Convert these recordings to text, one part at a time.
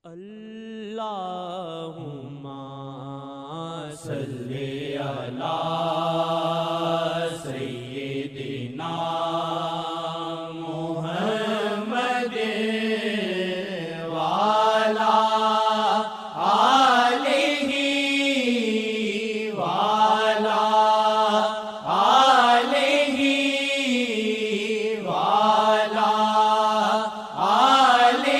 اللہم صلی علی سیدنا محمد وعلی آلہ وعلی آلہ وعلی آلہ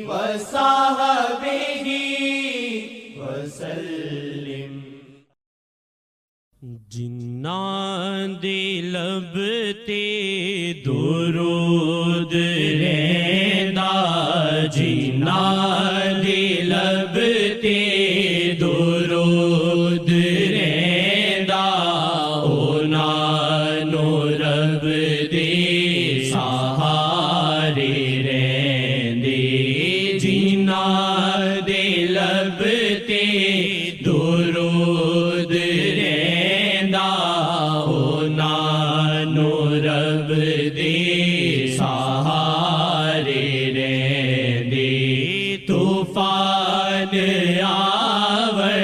وصحبہ وسلم۔ جناں دے لب تے درود رہندا، جناں دے لب تے درود رہندا، انہاں نوں رب دے سہارے رہندے۔ جناں دے لب تے درود رہندا، انہاں نوں رب دے سہارے رہندے۔ طوفان آوڑ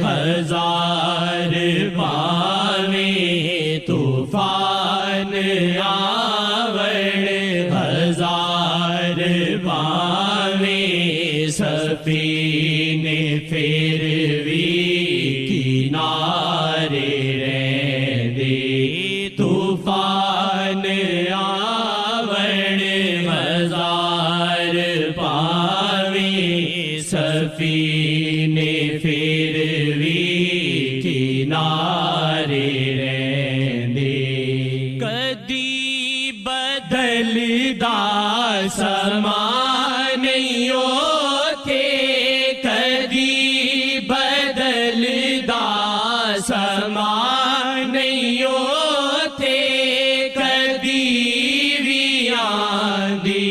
ہزار پاویں، طوفان آوڑ ہزار پاویں، سفینے پھر بھی کنارے رہندے۔ طوفان آوڑ ہزار پاویں، سفینے پھر بھی کنارے رہندے۔ کدی بدلدا سما نہیں ہوتے، کدی بدلدا سما نہیں ہوتے، کدی بھی آندھی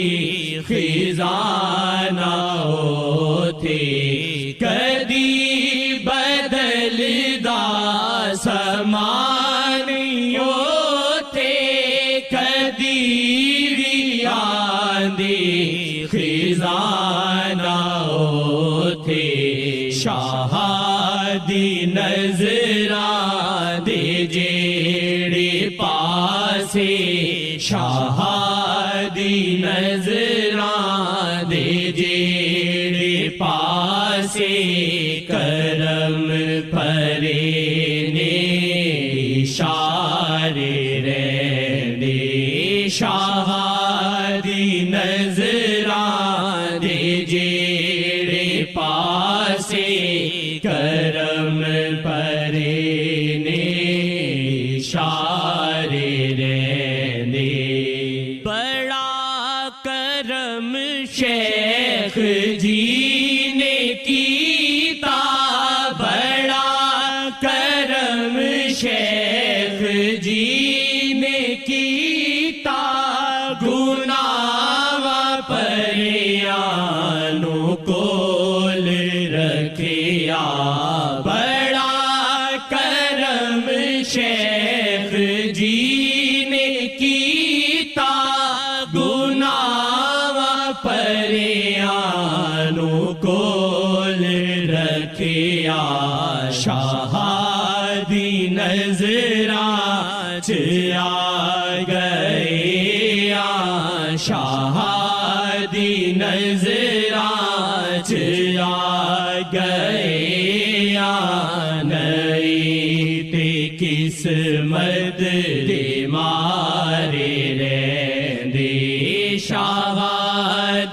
خزاں نہ ہوتے، کدی بدلدا سما نہیں ہوتے، کدی بھی آندھی خزاں نہ ہوتے۔ شاہ دی نظراں دے جیڑے پاسے، شاہ دی نظراں دے جیڑے پاسے، کرم پرے نے اشارے رہندے۔ شاہ دی نظراں دے جیڑے پاسے، کرم پرے نے اشارے رہندے۔ بڑا کرم شیخ جی نے کیتا، بڑا کرم شیخ جی نے کیتا، گناہ پریانوں کول رکھیا۔ بڑا کرم شیخ جی نے کیتا، گناہ پریانوں کول رکھیا۔ شاہ دی نظراں چ آ گئے، شاہ دی نظراں چ آ گئے، نئی تے قسمت دے مارے رہندے۔ شاہ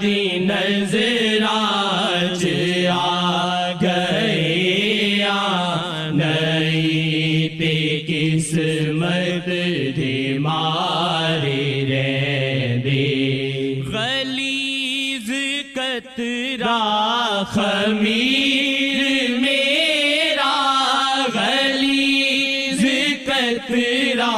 دی نظراں چ آ گئے، نئی تے قسمت دے مارے رہندے۔ غلیظ قطرہ خمیر میرا، غلیظ قطرہ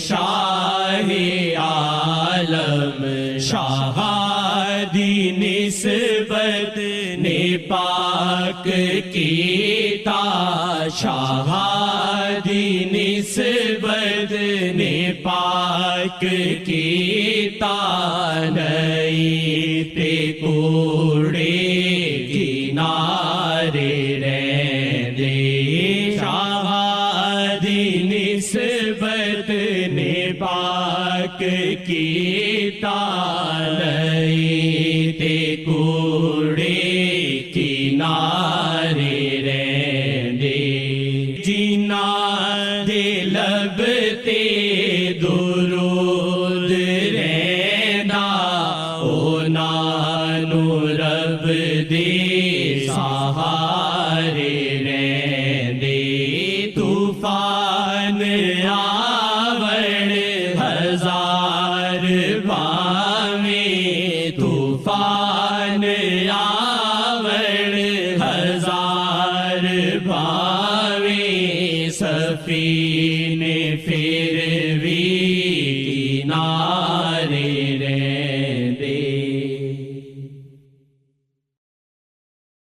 شاہ عالم شہادی نسبت نے پاک کیتا شہادی نسبت نے پاک کیتا نہیں تے کوڑے کنارے رہندے شہادی نسبت نے پاک کیتا نہیں تے کوڑے کنارے رہندے جنہاں دے لب تے درود رہندا انہاں نوں رب دے سہارے رہندے طوفان آوڑ ہزار باویں طوفان آوڑ ہزار باویں سفینے پھر بھی کنارے